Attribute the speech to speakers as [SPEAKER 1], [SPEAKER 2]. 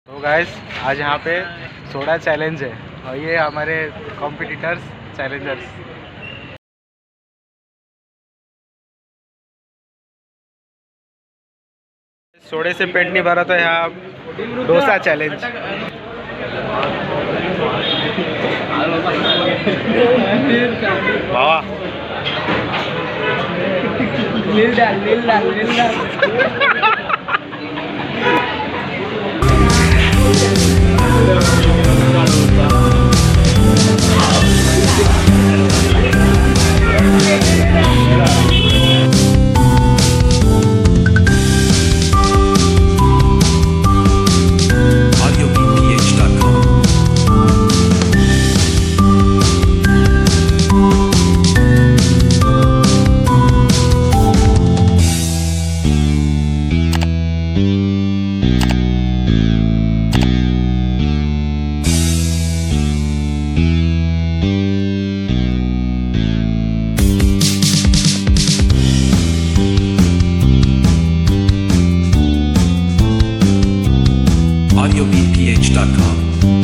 [SPEAKER 1] तो गाइस आज यहाँ पे सोडा चैलेंज है और ये हमारे कॉम्पिटिटर्स चैलेंजर्स। सोडे से पेट नहीं भरा तो यहाँ डोसा चैलेंज। वाह
[SPEAKER 2] AudioBeatPH.com